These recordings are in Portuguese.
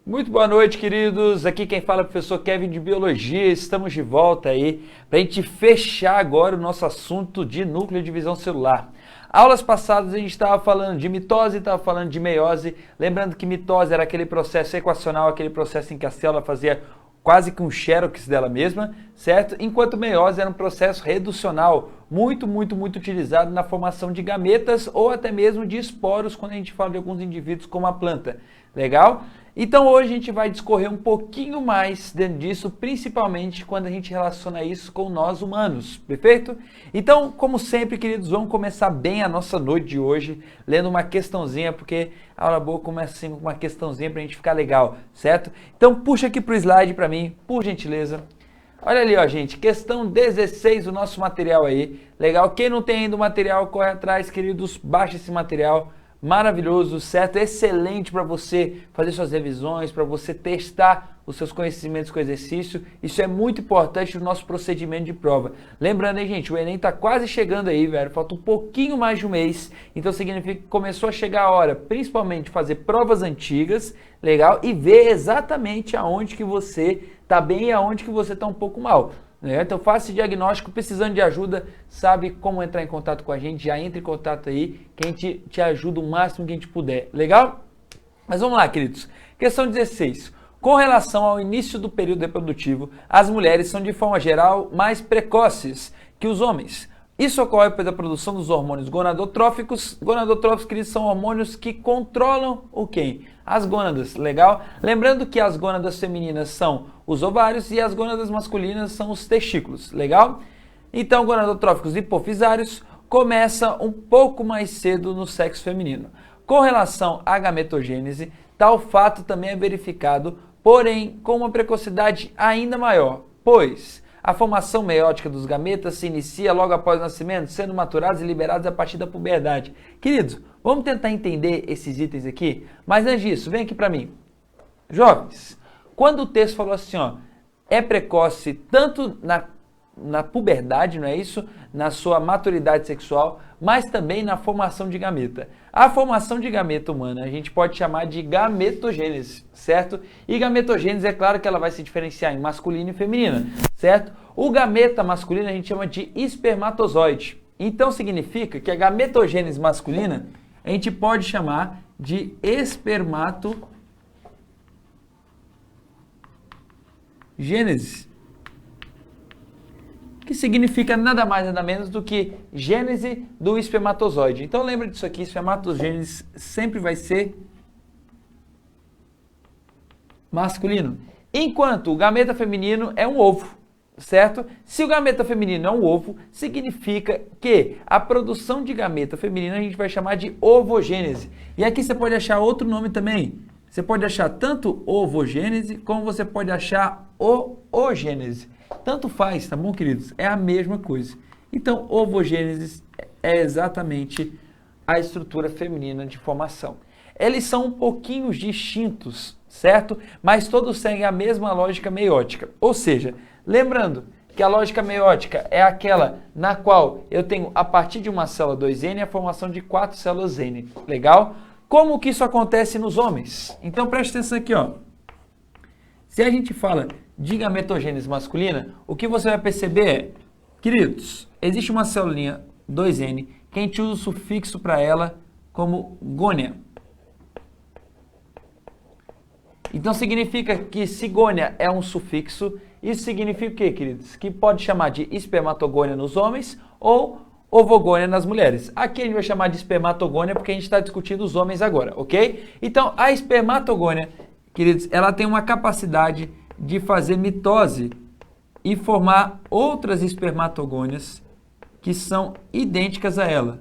Muito boa noite, queridos. Aqui quem fala é o professor Kevin de Biologia. Estamos de volta aí para a gente fechar agora o nosso assunto de núcleo de divisão celular. Aulas passadas a gente estava falando de mitose, estava falando de meiose. Lembrando que mitose era aquele processo equacional, aquele processo em que a célula fazia quase que um xerox dela mesma, certo? Enquanto meiose era um processo reducional, muito utilizado na formação de gametas ou até mesmo de esporos, quando a gente fala de alguns indivíduos como a planta. Legal? Então hoje a gente vai discorrer um pouquinho mais dentro disso, principalmente quando a gente relaciona isso com nós humanos, perfeito? Então, como sempre, queridos, vamos começar bem a nossa noite de hoje, lendo uma questãozinha, porque a aula boa começa assim com uma questãozinha pra gente ficar legal, certo? Então puxa aqui pro slide pra mim, por gentileza. Olha ali, ó, gente, questão 16 do nosso material aí, legal? Quem não tem ainda o material, corre atrás, queridos, baixa esse material. Maravilhoso, certo? Excelente para você fazer suas revisões, para você testar os seus conhecimentos com exercício. Isso é muito importante no nosso procedimento de prova. Lembrando aí, gente, o Enem tá quase chegando aí, velho. Falta um pouquinho mais de um mês. Então significa que começou a chegar a hora, principalmente, de fazer provas antigas, legal? E ver exatamente aonde que você tá bem e aonde que você tá um pouco mal. Então faça esse diagnóstico, precisando de ajuda, sabe como entrar em contato com a gente, já entre em contato aí, que a gente te ajuda o máximo que a gente puder, legal? Mas vamos lá, queridos. Questão 16. Com relação ao início do período reprodutivo, as mulheres são de forma geral mais precoces que os homens. Isso ocorre pela produção dos hormônios gonadotróficos. Gonadotróficos, queridos, são hormônios que controlam o quê? As gônadas, legal? Lembrando que as gônadas femininas são os ovários e as gônadas masculinas são os testículos, legal? Então, gonadotróficos hipofisários começa um pouco mais cedo no sexo feminino. Com relação à gametogênese, tal fato também é verificado, porém com uma precocidade ainda maior, pois a formação meiótica dos gametas se inicia logo após o nascimento, sendo maturados e liberados a partir da puberdade. Queridos, vamos tentar entender esses itens aqui? Mas antes disso, vem aqui para mim. Jovens, quando o texto falou assim, ó, é precoce tanto na puberdade, não é isso? Na sua maturidade sexual, mas também na formação de gameta. A formação de gameta humana a gente pode chamar de gametogênese, certo? E gametogênese é claro que ela vai se diferenciar em masculino e feminina, certo? O gameta masculino a gente chama de espermatozoide. Então significa que a gametogênese masculina a gente pode chamar de espermatogênese, que significa nada mais nada menos do que gênese do espermatozoide. Então lembra disso aqui, espermatogênese sempre vai ser masculino, enquanto o gameta feminino é um ovo, certo? Se o gameta feminino é um ovo, significa que a produção de gameta feminino a gente vai chamar de ovogênese. E aqui você pode achar outro nome também. Você pode achar tanto ovogênese como você pode achar oogênese. Tanto faz, tá bom, queridos? É a mesma coisa. Então, ovogênese é exatamente a estrutura feminina de formação. Eles são um pouquinho distintos, certo? Mas todos seguem a mesma lógica meiótica. Ou seja, lembrando que a lógica meiótica é aquela na qual eu tenho, a partir de uma célula 2N, a formação de 4 células N. Legal? Como que isso acontece nos homens? Então, preste atenção aqui, ó. Se a gente fala de gametogênese masculina, o que você vai perceber é, queridos, existe uma celulinha 2N que a gente usa o sufixo para ela como gônia. Então significa que se gônia é um sufixo, isso significa o quê, queridos? Que pode chamar de espermatogônia nos homens ou ovogônia nas mulheres. Aqui a gente vai chamar de espermatogônia porque a gente está discutindo os homens agora, ok? Então a espermatogônia, queridos, ela tem uma capacidade de fazer mitose e formar outras espermatogônias que são idênticas a ela.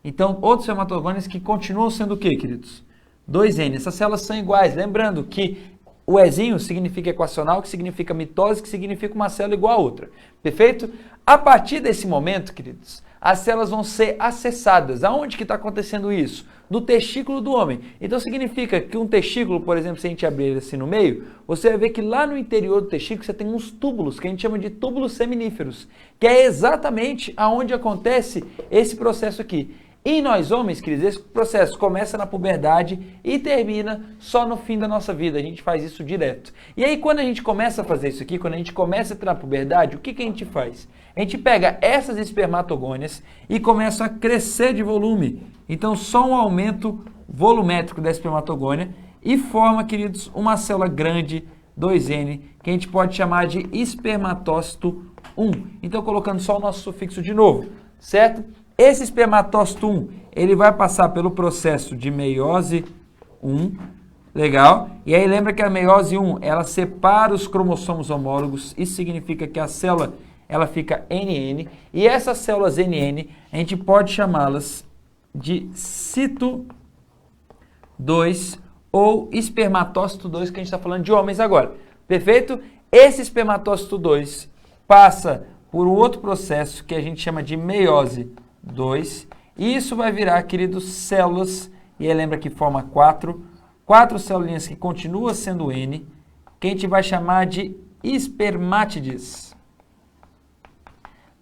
Então, outros espermatogônias que continuam sendo o quê, queridos? 2N. Essas células são iguais. Lembrando que o Ezinho significa equacional, que significa mitose, que significa uma célula igual a outra. Perfeito? A partir desse momento, queridos, as células vão ser acessadas. Aonde que está acontecendo isso? No testículo do homem. Então significa que um testículo, por exemplo, se a gente abrir ele assim no meio, você vai ver que lá no interior do testículo você tem uns túbulos, que a gente chama de túbulos seminíferos, que é exatamente aonde acontece esse processo aqui. Em nós homens, queridos, esse processo começa na puberdade e termina só no fim da nossa vida. A gente faz isso direto. E aí, quando a gente começa a fazer isso aqui, quando a gente começa a entrar na puberdade, o que a gente faz? A gente pega essas espermatogônias e começa a crescer de volume. Então, só um aumento volumétrico da espermatogônia e forma, queridos, uma célula grande, 2N, que a gente pode chamar de espermatócito 1. Então, colocando só o nosso sufixo de novo, certo? Esse espermatócito 1, ele vai passar pelo processo de meiose 1, legal? E aí lembra que a meiose 1, ela separa os cromossomos homólogos, isso significa que a célula, ela fica NN, e essas células NN, a gente pode chamá-las de cito 2 ou espermatócito 2, que a gente está falando de homens agora, perfeito? Esse espermatócito 2 passa por um outro processo que a gente chama de meiose 2, e isso vai virar, queridos, células, e aí lembra que forma 4 celulinhas que continuam sendo N, que a gente vai chamar de espermátides.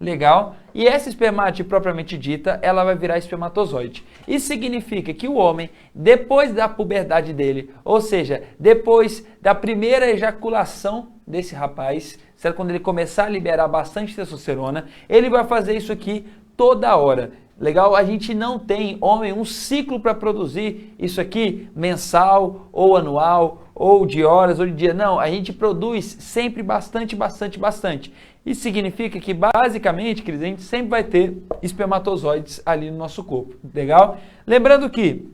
Legal? E essa espermátide propriamente dita, ela vai virar espermatozoide. Isso significa que o homem, depois da puberdade dele, ou seja, depois da primeira ejaculação desse rapaz, certo? Quando ele começar a liberar bastante testosterona, ele vai fazer isso aqui toda hora. Legal? A gente não tem, homem, um ciclo para produzir isso aqui mensal ou anual, ou de horas, ou de dia. Não, a gente produz sempre bastante. Isso significa que, basicamente, queridos, a gente sempre vai ter espermatozoides ali no nosso corpo. Legal? Lembrando que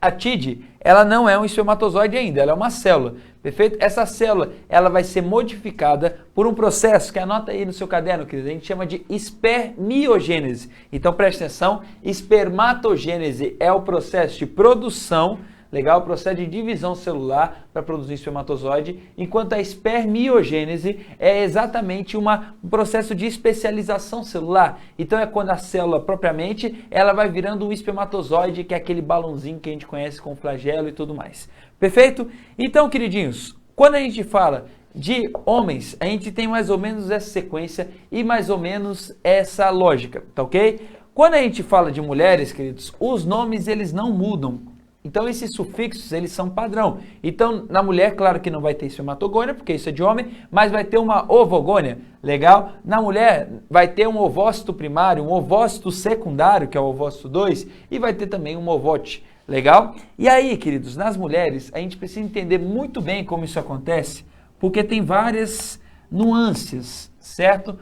a TID, ela não é um espermatozoide ainda, ela é uma célula. Perfeito? Essa célula, ela vai ser modificada por um processo que anota aí no seu caderno, querido, a gente chama de espermiogênese. Então, preste atenção, espermatogênese é o processo de produção, legal? O processo de divisão celular para produzir espermatozoide, enquanto a espermiogênese é exatamente um processo de especialização celular. Então, é quando a célula, propriamente, ela vai virando um espermatozoide, que é aquele balãozinho que a gente conhece com flagelo e tudo mais. Perfeito? Então, queridinhos, quando a gente fala de homens, a gente tem mais ou menos essa sequência e mais ou menos essa lógica, tá ok? Quando a gente fala de mulheres, queridos, os nomes eles não mudam. Então, esses sufixos, eles são padrão. Então, na mulher, claro que não vai ter espermatogônia, porque isso é de homem, mas vai ter uma ovogônia, legal? Na mulher, vai ter um ovócito primário, um ovócito secundário, que é o ovócito 2, e vai ter também um ovote. Legal? E aí, queridos, nas mulheres, a gente precisa entender muito bem como isso acontece, porque tem várias nuances, certo?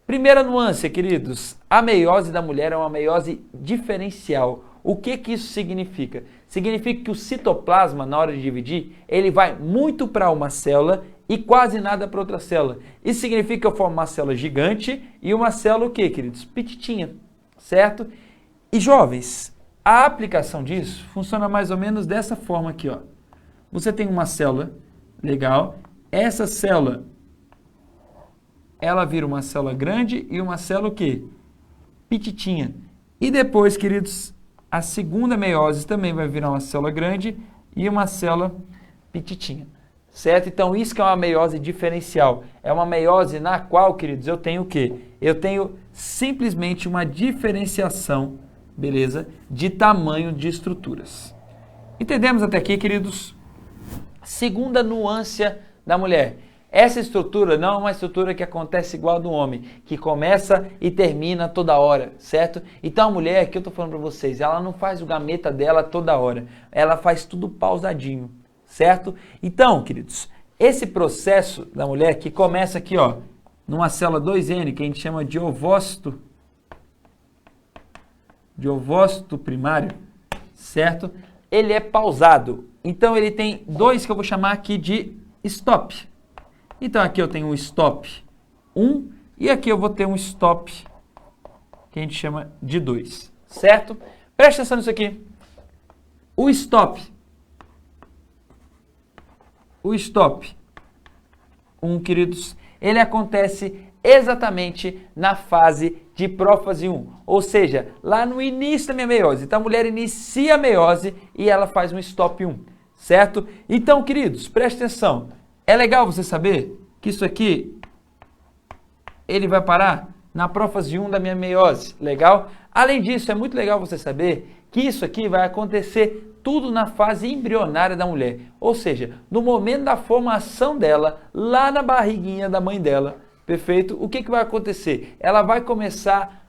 Primeira nuance, queridos, a meiose da mulher é uma meiose diferencial. O que isso significa? Significa que o citoplasma, na hora de dividir, ele vai muito para uma célula e quase nada para outra célula. Isso significa que eu formo uma célula gigante e uma célula o quê, queridos? Petitinha, certo? E jovens, a aplicação disso funciona mais ou menos dessa forma aqui, ó. Você tem uma célula, legal, essa célula, ela vira uma célula grande e uma célula o quê? Petitinha. E depois, queridos, a segunda meiose também vai virar uma célula grande e uma célula petitinha, certo? Então, isso que é uma meiose diferencial. É uma meiose na qual, queridos, eu tenho o quê? Eu tenho simplesmente uma diferenciação, beleza, de tamanho de estruturas. Entendemos até aqui, queridos? Segunda nuance da mulher. Essa estrutura não é uma estrutura que acontece igual a do homem, que começa e termina toda hora, certo? Então a mulher, que eu tô falando para vocês, ela não faz o gameta dela toda hora, ela faz tudo pausadinho, certo? Então, queridos, esse processo da mulher que começa aqui, ó, numa célula 2N, que a gente chama de ovócito primário, certo? Ele é pausado. Então ele tem dois que eu vou chamar aqui de stop. Então aqui eu tenho um stop 1 e aqui eu vou ter um stop que a gente chama de 2, certo? Presta atenção nisso aqui. O stop 1, queridos, ele acontece exatamente na fase de prófase 1, ou seja, lá no início da minha meiose. Então a mulher inicia a meiose e ela faz um stop 1, certo? Então, queridos, presta atenção. É legal você saber que isso aqui, ele vai parar na prófase 1 da minha meiose. Legal? Além disso, é muito legal você saber que isso aqui vai acontecer tudo na fase embrionária da mulher. Ou seja, no momento da formação dela, lá na barriguinha da mãe dela. Perfeito? O que vai acontecer? Ela vai começar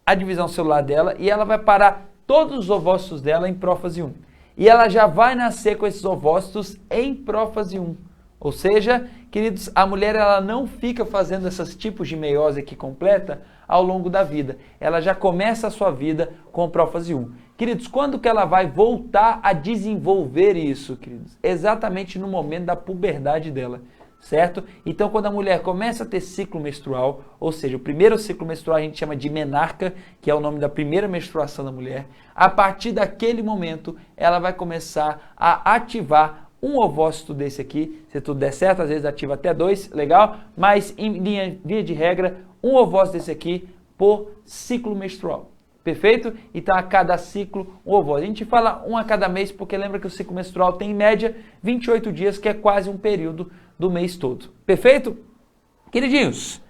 a divisão celular dela e ela vai parar todos os ovócitos dela em prófase 1. E ela já vai nascer com esses ovócitos em prófase 1. Ou seja, queridos, a mulher ela não fica fazendo esses tipos de meiose aqui completa ao longo da vida. Ela já começa a sua vida com prófase 1. Queridos, quando que ela vai voltar a desenvolver isso, queridos? Exatamente no momento da puberdade dela, certo? Então, quando a mulher começa a ter ciclo menstrual, ou seja, o primeiro ciclo menstrual a gente chama de menarca, que é o nome da primeira menstruação da mulher, a partir daquele momento, ela vai começar a ativar um ovócito desse aqui, se tudo der certo, às vezes ativa até 2, legal? Mas, em via de regra, um ovócito desse aqui por ciclo menstrual. Perfeito? Então, a cada ciclo, um ovócito. A gente fala um a cada mês, porque lembra que o ciclo menstrual tem, em média, 28 dias, que é quase um período do mês todo. Perfeito? Queridinhos,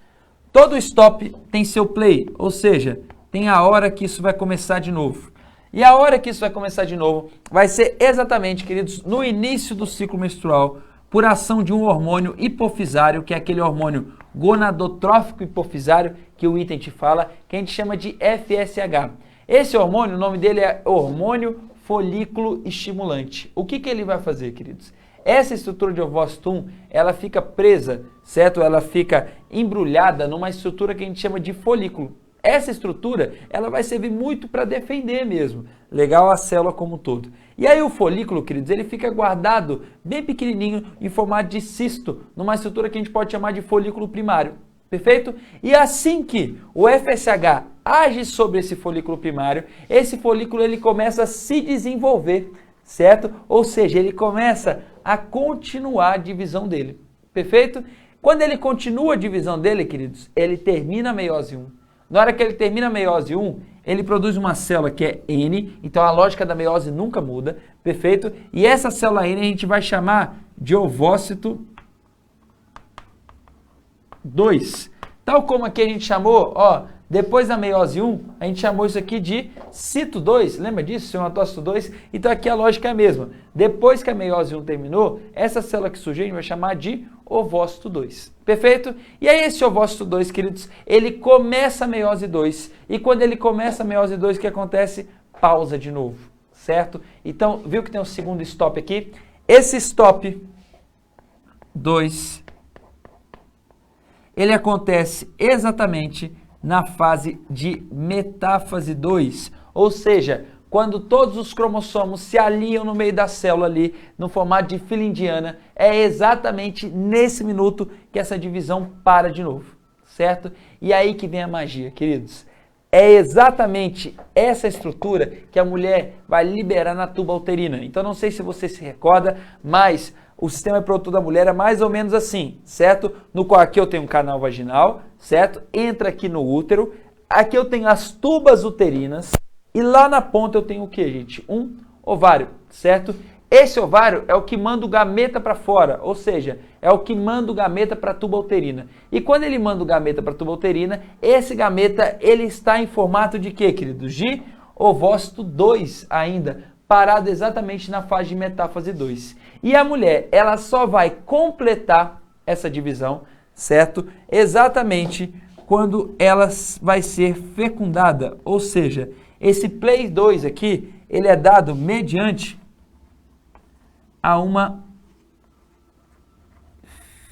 todo stop tem seu play, ou seja, tem a hora que isso vai começar de novo. E a hora que isso vai começar de novo vai ser exatamente, queridos, no início do ciclo menstrual, por ação de um hormônio hipofisário, que é aquele hormônio gonadotrófico hipofisário, que o item te fala, que a gente chama de FSH. Esse hormônio, o nome dele é hormônio folículo estimulante. O que ele vai fazer, queridos? Essa estrutura de ovócito 1, ela fica presa, certo? Ela fica embrulhada numa estrutura que a gente chama de folículo. Essa estrutura, ela vai servir muito para defender mesmo, legal, a célula como um todo. E aí o folículo, queridos, ele fica guardado bem pequenininho em formato de cisto, numa estrutura que a gente pode chamar de folículo primário, perfeito? E assim que o FSH age sobre esse folículo primário, esse folículo ele começa a se desenvolver, certo? Ou seja, ele começa a continuar a divisão dele, perfeito? Quando ele continua a divisão dele, queridos, ele termina a meiose 1. Na hora que ele termina a meiose 1, ele produz uma célula que é N, então a lógica da meiose nunca muda, perfeito? E essa célula N a gente vai chamar de ovócito 2. Tal como aqui a gente chamou, ó, depois da meiose 1, a gente chamou isso aqui de cito 2, lembra disso? Espermatócito 2? Então aqui a lógica é a mesma. Depois que a meiose 1 terminou, essa célula que surgiu a gente vai chamar de ovócito 2. Perfeito? E aí esse ovócito 2, queridos, ele começa a meiose 2. E quando ele começa a meiose 2, o que acontece? Pausa de novo, certo? Então, viu que tem um segundo stop aqui? Esse stop 2, ele acontece exatamente na fase de metáfase 2, ou seja, quando todos os cromossomos se alinham no meio da célula ali, no formato de fila indiana, é exatamente nesse minuto que essa divisão para de novo, certo? E aí que vem a magia, queridos. É exatamente essa estrutura que a mulher vai liberar na tuba uterina. Então, não sei se você se recorda, mas o sistema reprodutor da mulher é mais ou menos assim, certo? No qual aqui eu tenho um canal vaginal, certo? Entra aqui no útero, aqui eu tenho as tubas uterinas e lá na ponta eu tenho o que, gente? Um ovário, certo? Esse ovário é o que manda o gameta para fora, ou seja, é o que manda o gameta para a tuba uterina. E quando ele manda o gameta para a tuba uterina, esse gameta ele está em formato de quê, queridos? De ovócito 2 ainda, parado exatamente na fase de metáfase 2. E a mulher, ela só vai completar essa divisão, certo? Exatamente quando ela vai ser fecundada, ou seja, esse play 2 aqui, ele é dado mediante a uma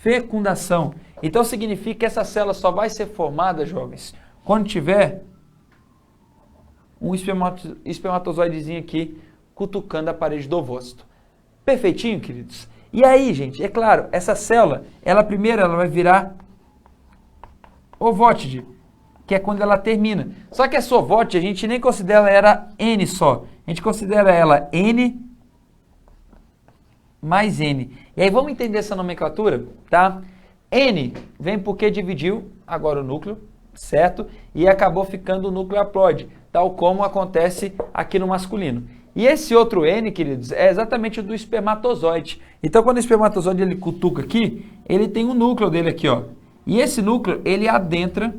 fecundação. Então significa que essa célula só vai ser formada, jovens, quando tiver um espermatozoidezinho aqui cutucando a parede do ovócito. Perfeitinho, queridos? E aí, gente, é claro, essa célula, primeiro ela vai virar ovótide, que é quando ela termina. Só que essa ovótide a gente nem considera ela N só. A gente considera ela N mais N. E aí vamos entender essa nomenclatura, tá? N vem porque dividiu agora o núcleo, certo? E acabou ficando o núcleo haploide, tal como acontece aqui no masculino. E esse outro N, queridos, é exatamente o do espermatozoide. Então, quando o espermatozoide ele cutuca aqui, ele tem um núcleo dele aqui, ó. E esse núcleo, ele adentra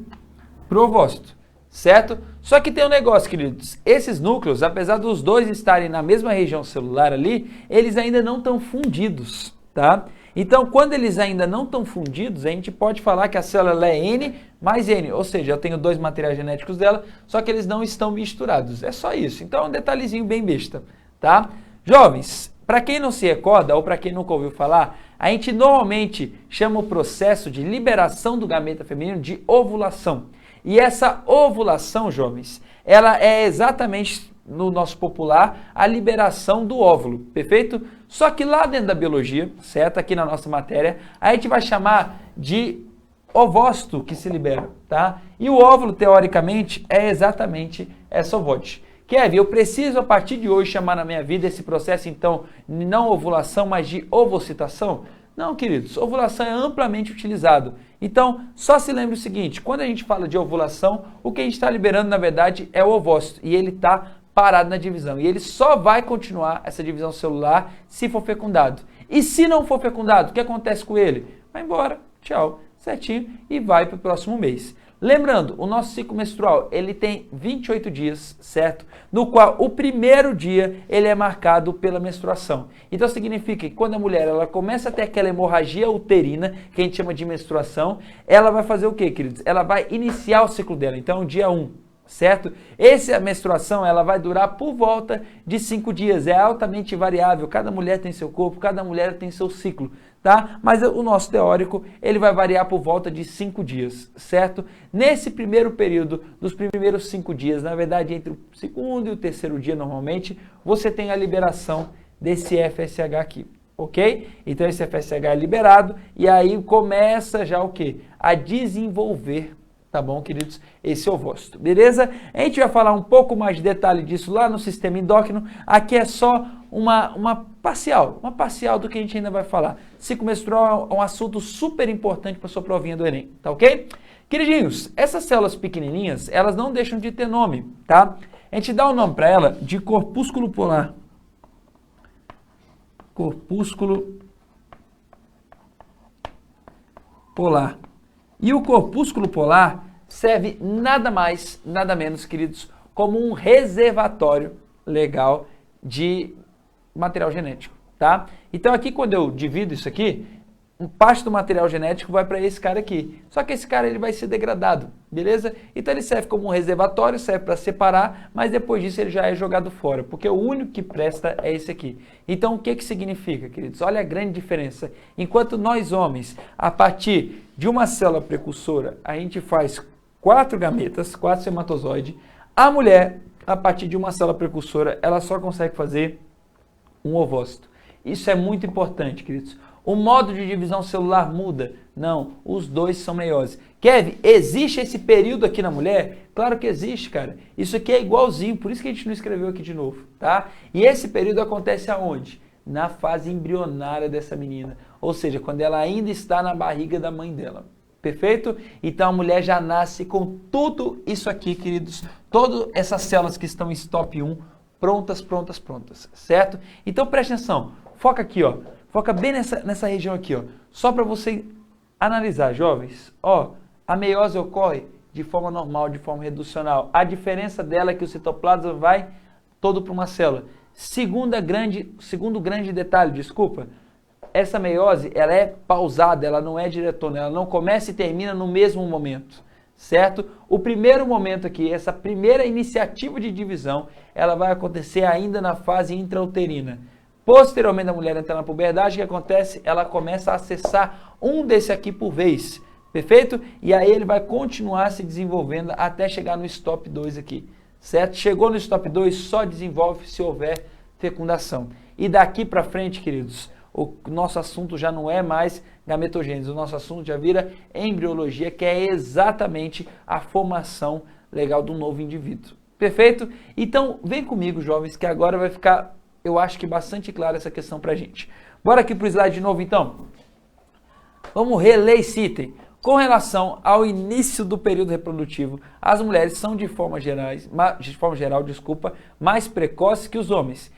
pro ovócito, certo? Só que tem um negócio, queridos, esses núcleos, apesar dos dois estarem na mesma região celular ali, eles ainda não estão fundidos, tá? Então, quando eles ainda não estão fundidos, a gente pode falar que a célula é N mais N, ou seja, eu tenho dois materiais genéticos dela, só que eles não estão misturados, é só isso. Então, é um detalhezinho bem besta, tá? Jovens, para quem não se recorda ou para quem nunca ouviu falar, a gente normalmente chama o processo de liberação do gameta feminino de ovulação. E essa ovulação, jovens, ela é exatamente, no nosso popular, a liberação do óvulo, perfeito? Só que lá dentro da biologia, certo? Aqui na nossa matéria, a gente vai chamar de ovócito que se libera, tá? E o óvulo, teoricamente, é exatamente essa ovoide. Kevin, eu preciso a partir de hoje chamar na minha vida esse processo, então, não ovulação, mas de ovocitação? Não, queridos, ovulação é amplamente utilizado. Então, só se lembre o seguinte, quando a gente fala de ovulação, o que a gente está liberando, na verdade, é o ovócito, e ele está parado na divisão. E ele só vai continuar essa divisão celular se for fecundado. E se não for fecundado, o que acontece com ele? Vai embora, tchau, certinho, e vai para o próximo mês. Lembrando, o nosso ciclo menstrual, ele tem 28 dias, certo? No qual o primeiro dia, ele é marcado pela menstruação. Então, significa que quando a mulher ela começa a ter aquela hemorragia uterina, que a gente chama de menstruação, ela vai fazer o quê, queridos? Ela vai iniciar o ciclo dela. Então, dia 1, certo? Essa menstruação, ela vai durar por volta de 5 dias. É altamente variável. Cada mulher tem seu corpo, cada mulher tem seu ciclo, tá? Mas o nosso teórico, ele vai variar por volta de 5 dias, certo? Nesse primeiro período, dos primeiros 5 dias, na verdade, entre o segundo e o terceiro dia, normalmente, você tem a liberação desse FSH aqui, ok? Então, esse FSH é liberado e aí começa já o quê? A desenvolver, tá bom, queridos? Esse ovócito, beleza? A gente vai falar um pouco mais de detalhe disso lá no sistema endócrino. Aqui é só uma parcial do que a gente ainda vai falar. Ciclo menstrual é um assunto super importante para sua provinha do Enem, tá ok? Queridinhos, essas células pequenininhas, elas não deixam de ter nome, tá? A gente dá o nome para ela de corpúsculo polar. Corpúsculo polar. E o corpúsculo polar serve nada mais, nada menos, queridos, como um reservatório legal de material genético, tá? Então aqui quando eu divido isso aqui, parte do material genético vai para esse cara aqui. Só que esse cara ele vai ser degradado, beleza? Então ele serve como um reservatório, serve para separar, mas depois disso ele já é jogado fora, porque o único que presta é esse aqui. Então o que que significa, queridos? Olha a grande diferença. Enquanto nós homens, a partir de uma célula precursora, a gente faz 4 gametas, 4 espermatozoides, a mulher, a partir de uma célula precursora, ela só consegue fazer um ovócito. Isso é muito importante, queridos. O modo de divisão celular muda? Não, os dois são meioses. Kevin, existe esse período aqui na mulher? Claro que existe, cara. Isso aqui é igualzinho, por isso que a gente não escreveu aqui de novo, tá? E esse período acontece aonde? Na fase embrionária dessa menina. Ou seja, quando ela ainda está na barriga da mãe dela. Perfeito? Então a mulher já nasce com tudo isso aqui, queridos. Todas essas células que estão em stop 1, prontas, certo? Então preste atenção, foca aqui, ó. Foca bem nessa região aqui, ó. Só para você analisar, jovens. Ó, a meiose ocorre de forma normal, de forma reducional. A diferença dela é que o citoplasma vai todo para uma célula. Segundo grande detalhe, desculpa, essa meiose, ela é pausada, ela não é diretona, ela não começa e termina no mesmo momento, certo? O primeiro momento aqui, essa primeira iniciativa de divisão, ela vai acontecer ainda na fase intrauterina. Posteriormente, a mulher entra na puberdade, o que acontece? Ela começa a acessar um desse aqui por vez, perfeito? E aí ele vai continuar se desenvolvendo até chegar no stop 2 aqui, certo? Chegou no stop 2, só desenvolve se houver fecundação. E daqui para frente, queridos, o nosso assunto já não é mais gametogênese, o nosso assunto já vira embriologia, que é exatamente a formação legal do novo indivíduo, perfeito? Então, vem comigo, jovens, que agora vai ficar, eu acho que bastante clara essa questão pra gente. Bora aqui pro slide de novo, então. Vamos reler esse item. Com relação ao início do período reprodutivo, as mulheres são, de forma geral, mais precoces que os homens.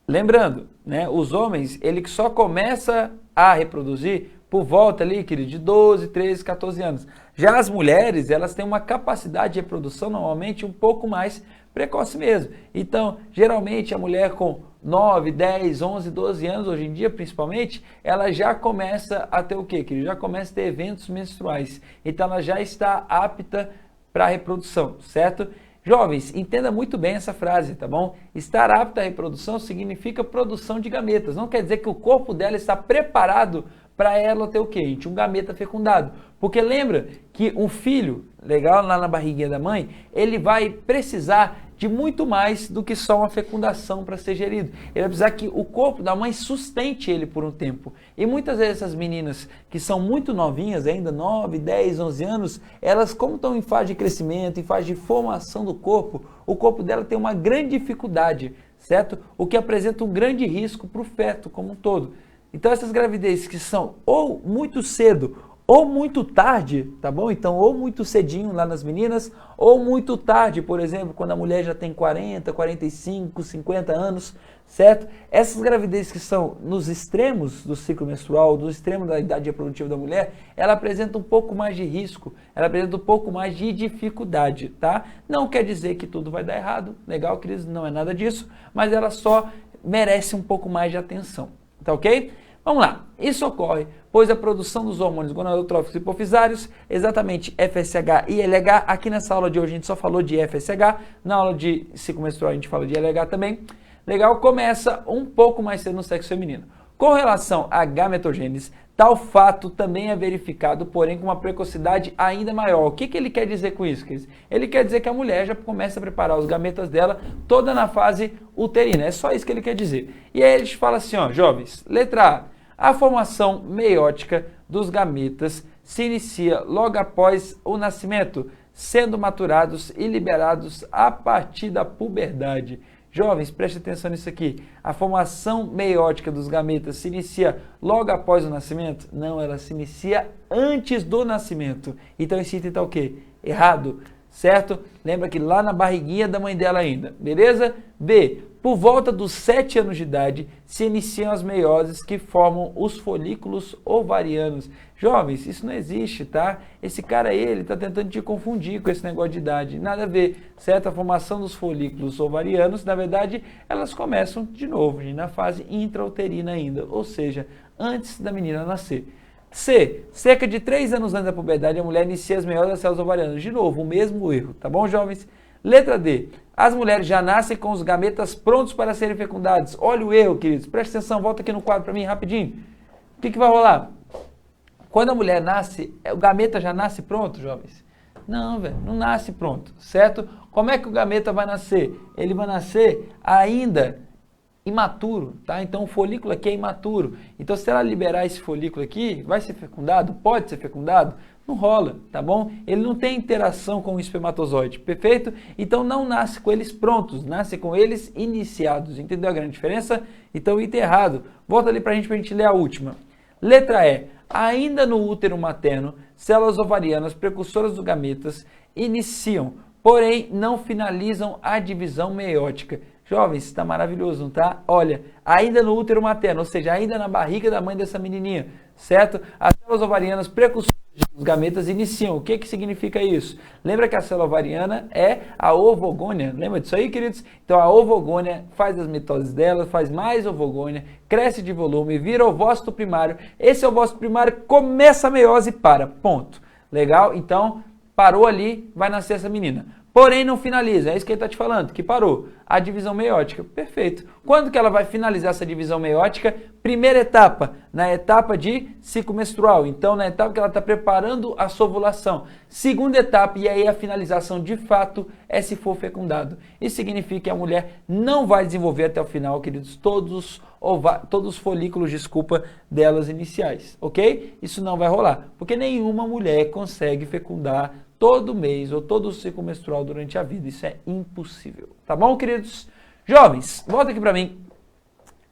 Lembrando, né, os homens, ele só começa a reproduzir por volta ali, querido, de 12, 13, 14 anos. Já as mulheres, elas têm uma capacidade de reprodução normalmente um pouco mais precoce mesmo. Então, geralmente a mulher com 9, 10, 11, 12 anos, hoje em dia principalmente, ela já começa a ter o quê, querido? Já começa a ter eventos menstruais. Então, ela já está apta para a reprodução, certo? Jovens, entenda muito bem essa frase, tá bom? Estar apta à reprodução significa produção de gametas. Não quer dizer que o corpo dela está preparado para ela ter o quê, gente? Um gameta fecundado. Porque lembra que um filho, legal, lá na barriguinha da mãe, ele vai precisar de muito mais do que só uma fecundação para ser gerido. Ele vai precisar que o corpo da mãe sustente ele por um tempo. E muitas vezes essas meninas que são muito novinhas, ainda 9, 10, 11 anos, elas como estão em fase de crescimento, em fase de formação do corpo, o corpo dela tem uma grande dificuldade, certo? O que apresenta um grande risco para o feto como um todo. Então essas gravidezes que são ou muito cedo ou muito tarde, tá bom? Então, ou muito cedinho lá nas meninas, ou muito tarde, por exemplo, quando a mulher já tem 40, 45, 50 anos, certo? Essas gravidezes que são nos extremos do ciclo menstrual, do extremo da idade reprodutiva da mulher, ela apresenta um pouco mais de risco, ela apresenta um pouco mais de dificuldade, tá? Não quer dizer que tudo vai dar errado, legal, queridos? Não é nada disso, mas ela só merece um pouco mais de atenção, tá ok? Vamos lá, isso ocorre pois a produção dos hormônios gonadotróficos hipofisários, exatamente FSH e LH, aqui nessa aula de hoje a gente só falou de FSH, na aula de ciclo menstrual a gente fala de LH também, legal, começa um pouco mais cedo no sexo feminino. Com relação à gametogênese, tal fato também é verificado, porém com uma precocidade ainda maior. O que ele quer dizer com isso, Cris? Ele quer dizer que a mulher já começa a preparar os gametas dela toda na fase uterina, é só isso que ele quer dizer. E aí ele fala assim, ó, jovens, letra A formação meiótica dos gametas se inicia logo após o nascimento, sendo maturados e liberados a partir da puberdade. Jovens, preste atenção nisso aqui. A formação meiótica dos gametas se inicia logo após o nascimento? Não, ela se inicia antes do nascimento. Então esse item está o quê? Errado, certo? Lembra que lá na barriguinha da mãe dela ainda, beleza? B. Por volta dos 7 anos de idade, se iniciam as meioses que formam os folículos ovarianos. Jovens, isso não existe, tá? Esse cara aí, ele está tentando te confundir com esse negócio de idade. Nada a ver, certo? A formação dos folículos ovarianos, na verdade, elas começam de novo, gente, na fase intrauterina ainda, ou seja, antes da menina nascer. C. Cerca de 3 anos antes da puberdade, a mulher inicia as meioses das células ovarianas. De novo, o mesmo erro, tá bom, jovens? Letra D. As mulheres já nascem com os gametas prontos para serem fecundados. Olha o erro, queridos. Presta atenção, volta aqui no quadro para mim, rapidinho. O que vai rolar? Quando a mulher nasce, o gameta já nasce pronto, jovens? Não, velho, não nasce pronto, certo? Como é que o gameta vai nascer? Ele vai nascer ainda imaturo, tá? Então o folículo aqui é imaturo. Então se ela liberar esse folículo aqui, vai ser fecundado? Pode ser fecundado? Não rola, tá bom? Ele não tem interação com o espermatozoide, perfeito? Então não nasce com eles prontos, nasce com eles iniciados. Entendeu a grande diferença? Então item errado. Volta ali pra gente ler a última. Letra E. Ainda no útero materno, células ovarianas precursoras dos gametas iniciam, porém não finalizam a divisão meiótica. Jovens, está maravilhoso, não tá? Olha, ainda no útero materno, ou seja, ainda na barriga da mãe dessa menininha, certo? As células ovarianas precursoras dos gametas iniciam. O que significa isso? Lembra que a célula ovariana é a ovogônia? Lembra disso aí, queridos? Então a ovogônia faz as mitoses dela, faz mais ovogônia, cresce de volume, vira ovócito primário. Esse ovócito primário começa a meiose e para. Ponto. Legal? Então, parou ali, vai nascer essa menina. Porém, não finaliza. É isso que ele está te falando, que parou. A divisão meiótica. Perfeito. Quando que ela vai finalizar essa divisão meiótica? Primeira etapa, na etapa de ciclo menstrual. Então, na etapa que ela está preparando a sua ovulação. Segunda etapa, e aí a finalização de fato é se for fecundado. Isso significa que a mulher não vai desenvolver até o final, queridos, todos os folículos, delas iniciais, ok? Isso não vai rolar, porque nenhuma mulher consegue fecundar todo mês ou todo o ciclo menstrual durante a vida. Isso é impossível. Tá bom, queridos? Jovens, volta aqui para mim.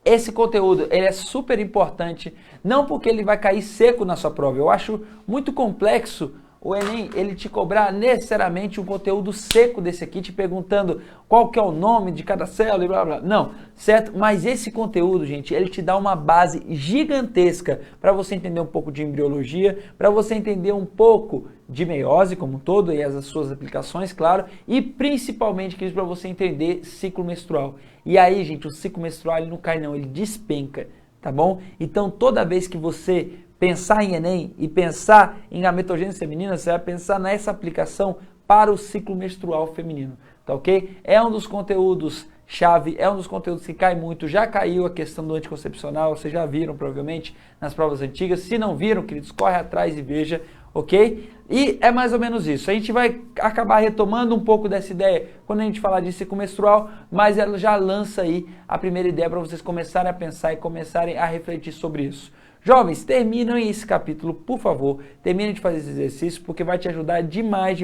Esse conteúdo ele é super importante, não porque ele vai cair seco na sua prova. Eu acho muito complexo o Enem ele te cobrar necessariamente um conteúdo seco desse aqui, te perguntando qual que é o nome de cada célula e blá blá. Não, certo? Mas esse conteúdo, gente, ele te dá uma base gigantesca para você entender um pouco de embriologia, para você entender um pouco de meiose como um todo e as suas aplicações, claro, e principalmente para você entender ciclo menstrual. E aí, gente, o ciclo menstrual ele não cai não, ele despenca, tá bom? Então, toda vez que você pensar em Enem e pensar em gametogênese feminina, você vai pensar nessa aplicação para o ciclo menstrual feminino, tá ok? É um dos conteúdos chave, é um dos conteúdos que cai muito, já caiu a questão do anticoncepcional, vocês já viram provavelmente nas provas antigas, se não viram, queridos, corre atrás e veja, ok? E é mais ou menos isso, a gente vai acabar retomando um pouco dessa ideia quando a gente falar de ciclo menstrual, mas ela já lança aí a primeira ideia para vocês começarem a pensar e começarem a refletir sobre isso. Jovens, terminem esse capítulo, por favor, terminem de fazer esse exercício, porque vai te ajudar demais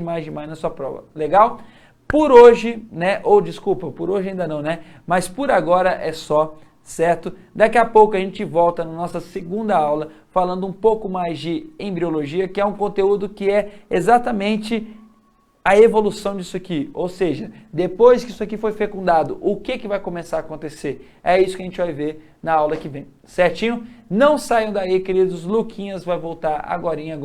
na sua prova, legal? Por hoje, né, ou desculpa, por hoje ainda não, né, mas por agora é só, certo? Daqui a pouco a gente volta na nossa segunda aula, falando um pouco mais de embriologia, que é um conteúdo que é exatamente a evolução disso aqui, ou seja, depois que isso aqui foi fecundado, o que vai começar a acontecer? É isso que a gente vai ver na aula que vem, certinho? Não saiam daí, queridos, Luquinhas vai voltar agorinha,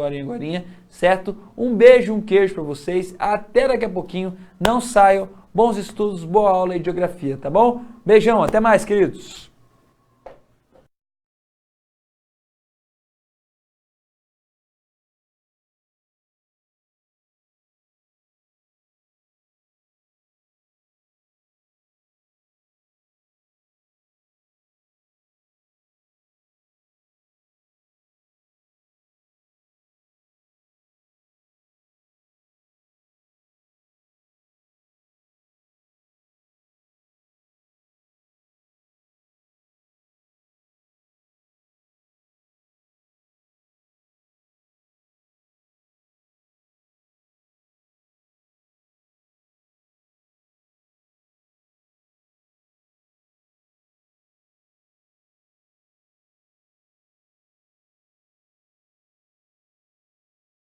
certo? Um beijo, um queijo para vocês, até daqui a pouquinho, não saiam, bons estudos, boa aula de geografia, tá bom? Beijão, até mais, queridos!